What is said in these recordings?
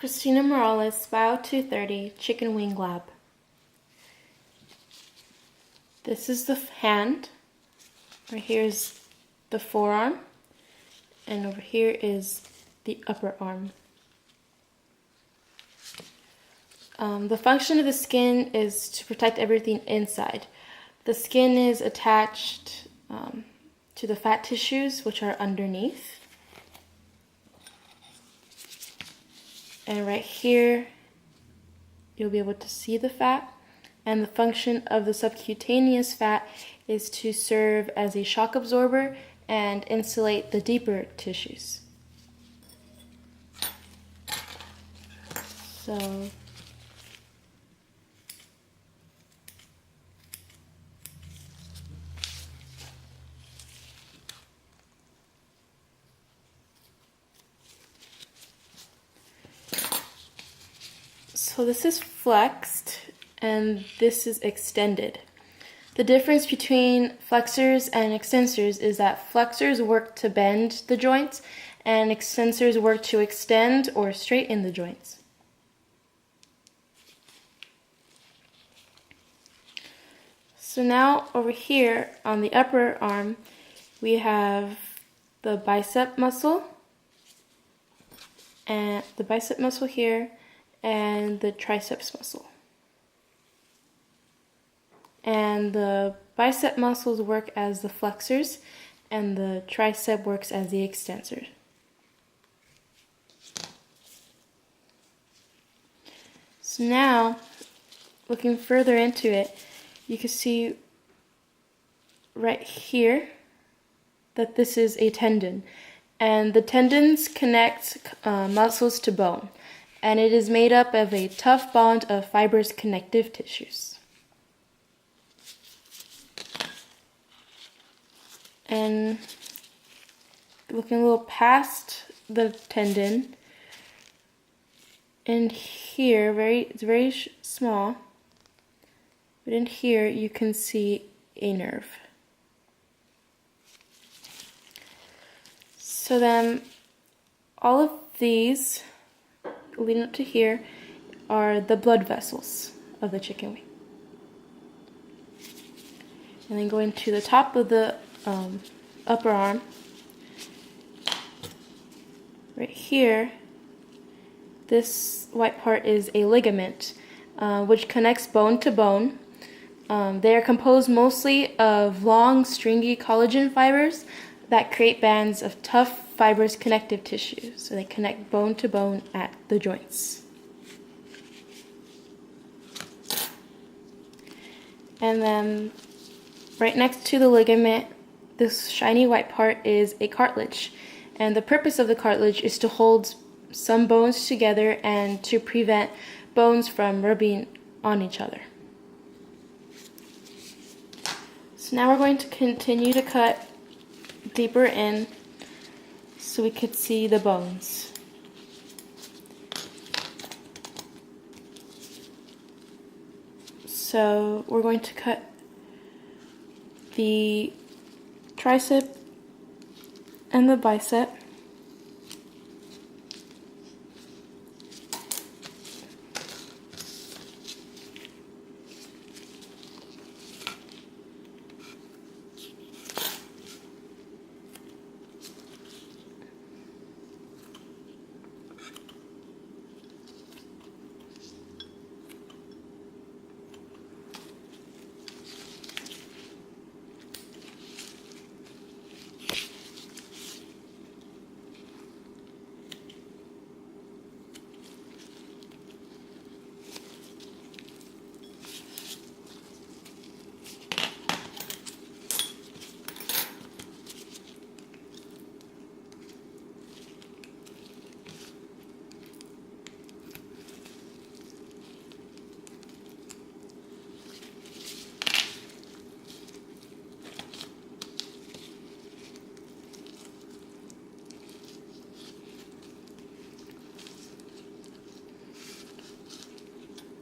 Cmorales, BIO230 Chicken Wing Lab. This is the hand. Right here is the forearm, and over here is the upper arm. The function of the skin is to protect everything inside. The skin is attached to the fat tissues, which are underneath. And right here, you'll be able to see the fat. And the function of the subcutaneous fat is to serve as a shock absorber and insulate the deeper tissues. So this is flexed and this is extended. The difference between flexors and extensors is that flexors work to bend the joints and extensors work to extend or straighten the joints. So now over here on the upper arm, we have the bicep muscle, and the bicep muscle here, and the triceps muscle. And the bicep muscles work as the flexors, and the tricep works as the extensor. So now, looking further into it, you can see right here that this is a tendon. And the tendons connect muscles to bone. And it is made up of a tough bond of fibrous connective tissues. And looking a little past the tendon, in here, it's very small, but in here you can see a nerve. So then all of these leading up to here are the blood vessels of the chicken wing. And then going to the top of the upper arm, right here, this white part is a ligament which connects bone to bone. They are composed mostly of long, stringy collagen fibers that create bands of tough fibrous connective tissue, so they connect bone to bone at the joints. And then right next to the ligament, this shiny white part is a cartilage, and the purpose of the cartilage is to hold some bones together and to prevent bones from rubbing on each other. So now we're going to continue to cut deeper in so we could see the bones. So we're going to cut the tricep and the bicep.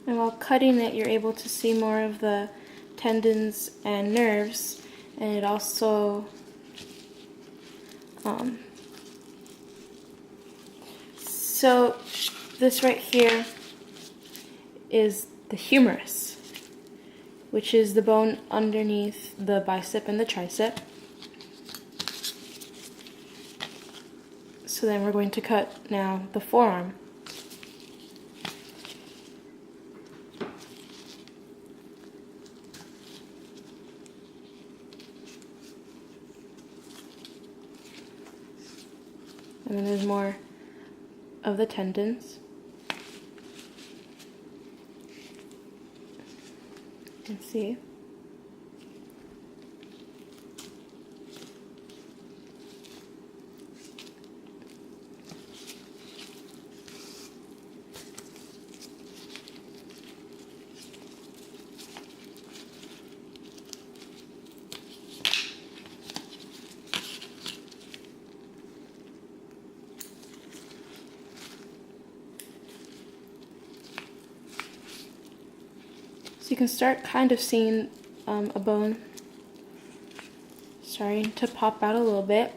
And while cutting it, you're able to see more of the tendons and nerves, and it also so this right here is the humerus, which is the bone underneath the bicep and the tricep. So then we're going to cut now the forearm. And then there's more of the tendons. You can see. So you can start kind of seeing a bone starting to pop out a little bit,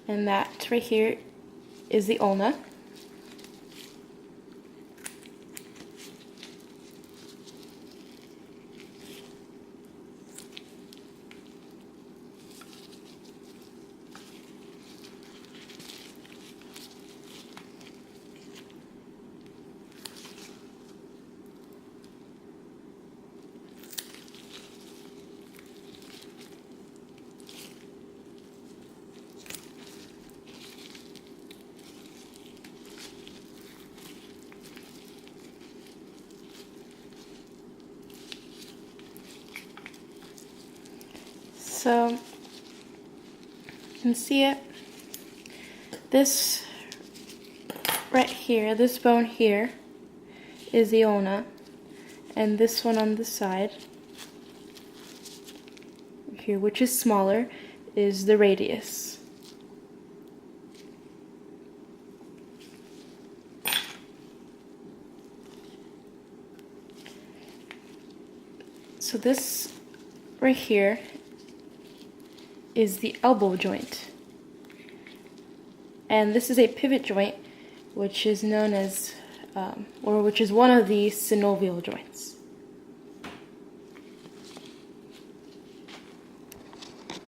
and that right here is the ulna. So you can see it. This right here, this bone here, is the ulna, and this one on the side here, which is smaller, is the radius. So this right here is the elbow joint, and this is a pivot joint, which is known as, or which is one of the synovial joints.